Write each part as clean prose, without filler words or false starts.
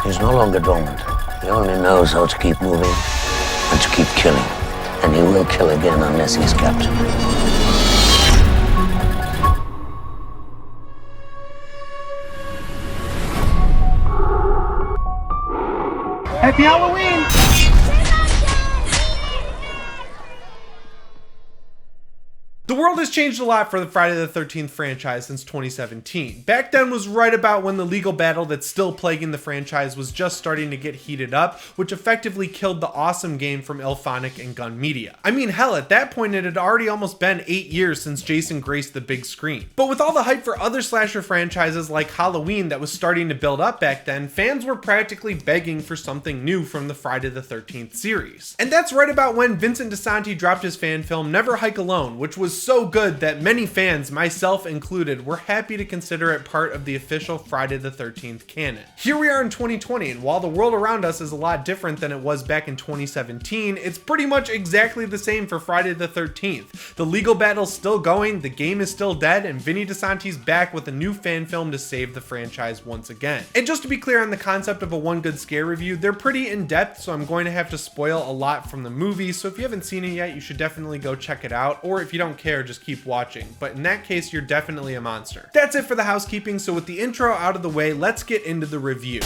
He's no longer dormant. He only knows how to keep moving and to keep killing. And he will kill again unless he's captured. Happy Halloween! The world has changed a lot for the Friday the 13th franchise since 2017. Back then was right about when the legal battle that's still plaguing the franchise was just starting to get heated up, which effectively killed the awesome game from IllFonic and Gun Media. I mean, hell, at that point it had already almost been 8 years since Jason graced the big screen. But with all the hype for other slasher franchises like Halloween that was starting to build up back then, fans were practically begging for something new from the Friday the 13th series. And that's right about when Vincent DiSanti dropped his fan film Never Hike Alone, which was so good that many fans, myself included, were happy to consider it part of the official Friday the 13th canon. Here we are in 2020, and while the world around us is a lot different than it was back in 2017, it's pretty much exactly the same for Friday the 13th. The legal battle's still going, the game is still dead, and Vinny DiSanti's back with a new fan film to save the franchise once again. And just to be clear on the concept of a One Good Scare review, they're pretty in-depth, so I'm going to have to spoil a lot from the movie, so if you haven't seen it yet, you should definitely go check it out, or if you don't care, just keep watching. But in that case, you're definitely a monster. That's it for the housekeeping, so with the intro out of the way, let's get into the review.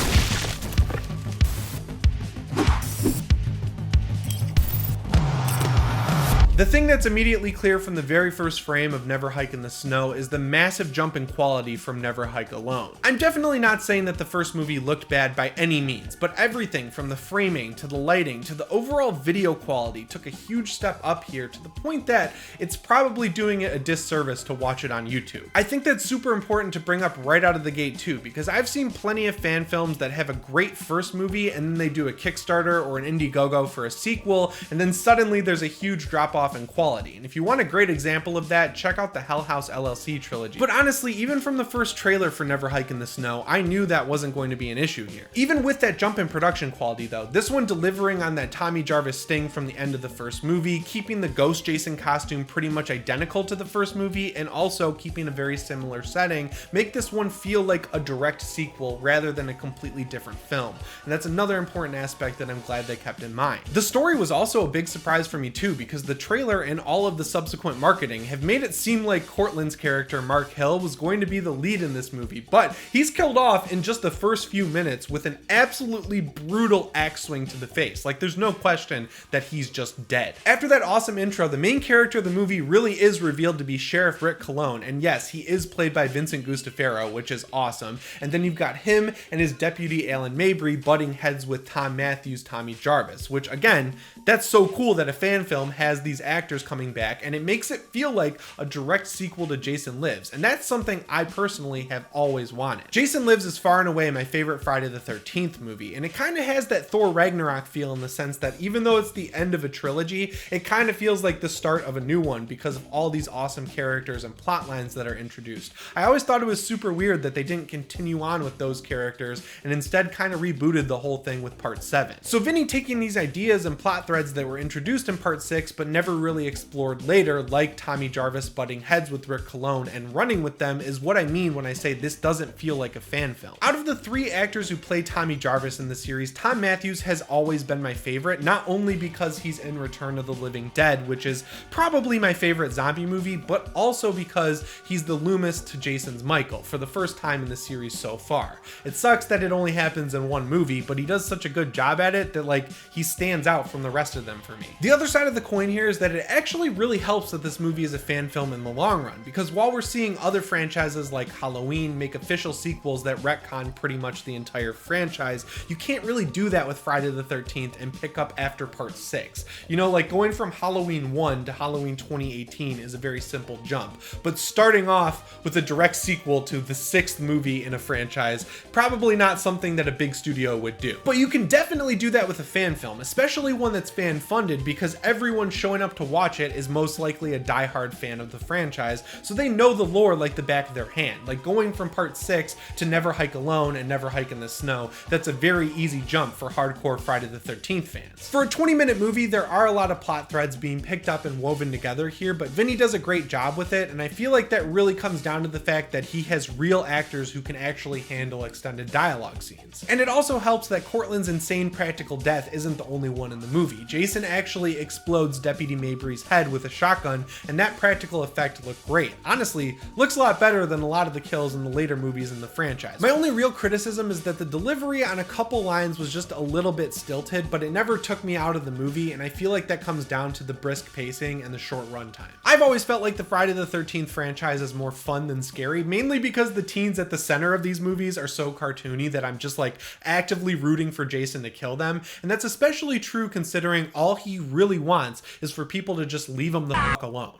The thing that's immediately clear from the very first frame of Never Hike in the Snow is the massive jump in quality from Never Hike Alone. I'm definitely not saying that the first movie looked bad by any means, but everything from the framing to the lighting to the overall video quality took a huge step up here to the point that it's probably doing it a disservice to watch it on YouTube. I think that's super important to bring up right out of the gate too, because I've seen plenty of fan films that have a great first movie and then they do a Kickstarter or an Indiegogo for a sequel, and then suddenly there's a huge drop off in quality. And if you want a great example of that, check out the Hell House LLC trilogy. But honestly, even from the first trailer for Never Hike in the Snow, I knew that wasn't going to be an issue here. Even with that jump in production quality though, this one delivering on that Tommy Jarvis sting from the end of the first movie, keeping the Ghost Jason costume pretty much identical to the first movie, and also keeping a very similar setting, make this one feel like a direct sequel rather than a completely different film. And that's another important aspect that I'm glad they kept in mind. The story was also a big surprise for me too, because the trailer and all of the subsequent marketing have made it seem like Cortland's character Mark Hill was going to be the lead in this movie, but he's killed off in just the first few minutes with an absolutely brutal axe swing to the face. Like, there's no question that he's just dead. After that awesome intro, the main character of the movie really is revealed to be Sheriff Rick Colon, and yes, he is played by Vincent Gustafaro, which is awesome. And then you've got him and his deputy Alan Mabry butting heads with Tom Matthews' Tommy Jarvis, which again, that's so cool that a fan film has these actors coming back, and it makes it feel like a direct sequel to Jason Lives, and that's something I personally have always wanted. Jason Lives is far and away my favorite Friday the 13th movie, and it kind of has that Thor Ragnarok feel in the sense that even though it's the end of a trilogy, it kind of feels like the start of a new one because of all these awesome characters and plot lines that are introduced. I always thought it was super weird that they didn't continue on with those characters and instead kind of rebooted the whole thing with part 7. So Vinny taking these ideas and plot threads that were introduced in part 6 but never really explored later, like Tommy Jarvis butting heads with Rick Colon and running with them, is what I mean when I say this doesn't feel like a fan film. Out of the 3 actors who play Tommy Jarvis in the series, Tom Matthews has always been my favorite, not only because he's in Return of the Living Dead, which is probably my favorite zombie movie, but also because he's the Loomis to Jason's Michael for the first time in the series so far. It sucks that it only happens in one movie, but he does such a good job at it that like he stands out from the rest of them for me. The other side of the coin here is that it actually really helps that this movie is a fan film in the long run, because while we're seeing other franchises like Halloween make official sequels that retcon pretty much the entire franchise, you can't really do that with Friday the 13th and pick up after part 6. You know, like going from Halloween 1 to Halloween 2018 is a very simple jump, but starting off with a direct sequel to the 6th movie in a franchise, probably not something that a big studio would do. But you can definitely do that with a fan film, especially one that's fan funded, because everyone showing up to watch it is most likely a diehard fan of the franchise, so they know the lore like the back of their hand. Like going from part 6 to Never Hike Alone and Never Hike in the Snow, that's a very easy jump for hardcore Friday the 13th fans. For a 20-minute movie, there are a lot of plot threads being picked up and woven together here, but Vinny does a great job with it, and I feel like that really comes down to the fact that he has real actors who can actually handle extended dialogue scenes. And it also helps that Cortland's insane practical death isn't the only one in the movie. Jason actually explodes Deputy Mabry's head with a shotgun, and that practical effect looked great. Honestly, looks a lot better than a lot of the kills in the later movies in the franchise. My only real criticism is that the delivery on a couple lines was just a little bit stilted, but it never took me out of the movie, and I feel like that comes down to the brisk pacing and the short runtime. I've always felt like the Friday the 13th franchise is more fun than scary, mainly because the teens at the center of these movies are so cartoony that I'm just like actively rooting for Jason to kill them, and that's especially true considering all he really wants is for people to just leave him the fuck alone.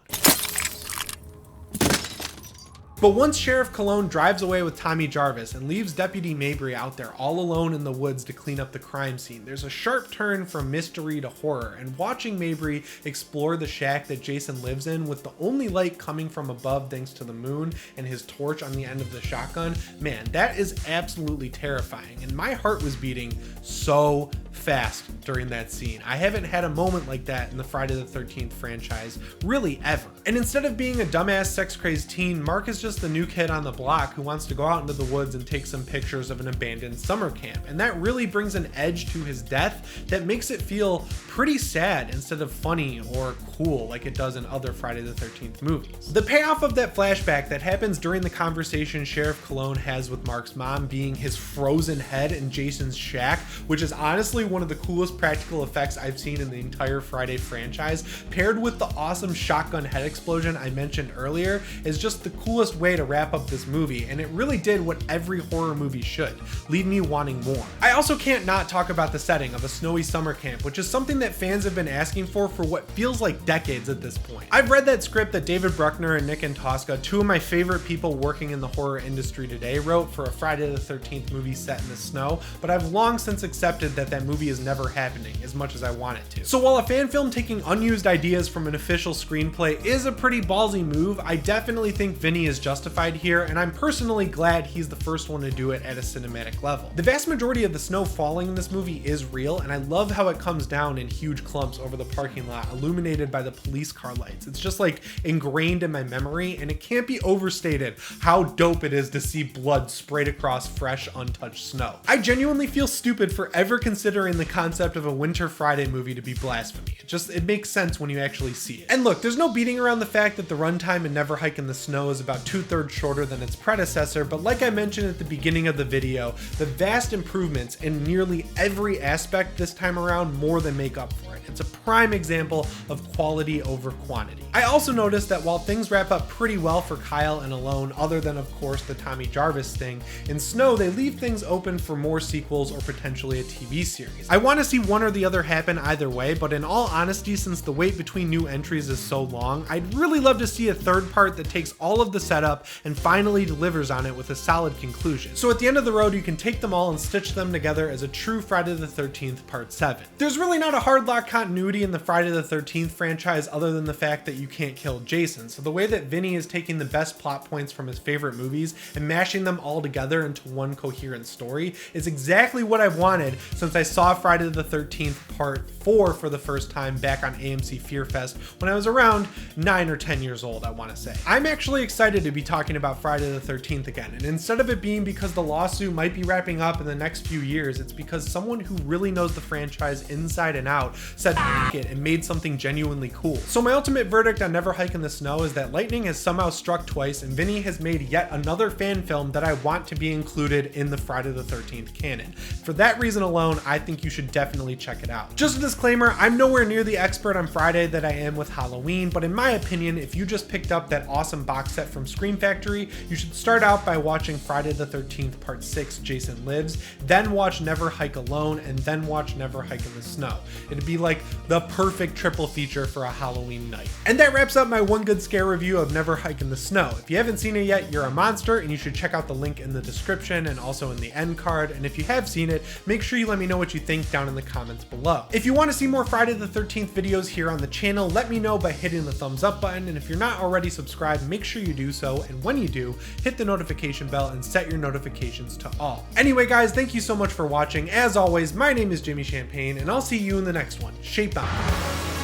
But once Sheriff Cologne drives away with Tommy Jarvis and leaves Deputy Mabry out there all alone in the woods to clean up the crime scene, there's a sharp turn from mystery to horror, and watching Mabry explore the shack that Jason lives in with the only light coming from above thanks to the moon and his torch on the end of the shotgun, man, that is absolutely terrifying, and my heart was beating so fast during that scene. I haven't had a moment like that in the Friday the 13th franchise, really ever. And instead of being a dumbass sex-crazed teen, Mark is just the new kid on the block who wants to go out into the woods and take some pictures of an abandoned summer camp. And that really brings an edge to his death that makes it feel pretty sad instead of funny or cool like it does in other Friday the 13th movies. The payoff of that flashback that happens during the conversation Sheriff Cologne has with Mark's mom being his frozen head in Jason's shack, which is honestly one of the coolest practical effects I've seen in the entire Friday franchise, paired with the awesome shotgun head explosion I mentioned earlier, is just the coolest way to wrap up this movie, and it really did what every horror movie should, leave me wanting more. I also can't not talk about the setting of a snowy summer camp, which is something that fans have been asking for what feels like decades at this point. I've read that script that David Bruckner and Nick Antosca, two of my favorite people working in the horror industry today, wrote for a Friday the 13th movie set in the snow, but I've long since accepted that that movie is never happening as much as I want it to. So while a fan film taking unused ideas from an official screenplay is a pretty ballsy move, I definitely think Vinny is justified here, and I'm personally glad he's the first one to do it at a cinematic level. The vast majority of the snow falling in this movie is real, and I love how it comes down in huge clumps over the parking lot, illuminated by the police car lights. It's just like ingrained in my memory, and it can't be overstated how dope it is to see blood sprayed across fresh, untouched snow. I genuinely feel stupid for ever considering the concept of a Winter Friday movie to be blasphemy. It makes sense when you actually see it. And look, there's no beating around the fact that the runtime in Never Hike in the Snow is about 2/3 shorter than its predecessor, but like I mentioned at the beginning of the video, the vast improvements in nearly every aspect this time around more than make up for it. It's a prime example of quality over quantity. I also noticed that while things wrap up pretty well for Kyle and Alone, other than of course the Tommy Jarvis thing, in Snow they leave things open for more sequels or potentially a TV series. I want to see one or the other happen either way, but in all honesty, since the wait between new entries is so long, I'd really love to see a third part that takes all of the setup and finally delivers on it with a solid conclusion. So at the end of the road, you can take them all and stitch them together as a true Friday the 13th Part 7. There's really not a hard lock continuity in the Friday the 13th franchise other than the fact that you can't kill Jason, so the way that Vinny is taking the best plot points from his favorite movies and mashing them all together into one coherent story is exactly what I've wanted since I saw Friday the 13th Part 4 for the first time back on AMC Fear Fest when I was around 9 or 10 years old, I want to say. I'm actually excited to be talking about Friday the 13th again, and instead of it being because the lawsuit might be wrapping up in the next few years, it's because someone who really knows the franchise inside and out said f it and made something genuinely cool. So my ultimate verdict on Never Hike in the Snow is that lightning has somehow struck twice, and Vinny has made yet another fan film that I want to be included in the Friday the 13th canon. For that reason alone, I think you should definitely check it out. Just a disclaimer, I'm nowhere near the expert on Friday that I am with Halloween, but in my opinion, if you just picked up that awesome box set from Scream Factory, you should start out by watching Friday the 13th Part 6, Jason Lives, then watch Never Hike Alone, and then watch Never Hike in the Snow. It'd be like like the perfect triple feature for a Halloween night. And that wraps up my One Good Scare review of Never Hike in the Snow. If you haven't seen it yet, you're a monster, and you should check out the link in the description and also in the end card. And if you have seen it, make sure you let me know what you think down in the comments below. If you want to see more Friday the 13th videos here on the channel, let me know by hitting the thumbs up button. And if you're not already subscribed, make sure you do so. And when you do, hit the notification bell and set your notifications to all. Anyway, guys, thank you so much for watching. As always, my name is Jimmy Champane, and I'll see you in the next one. Shape on.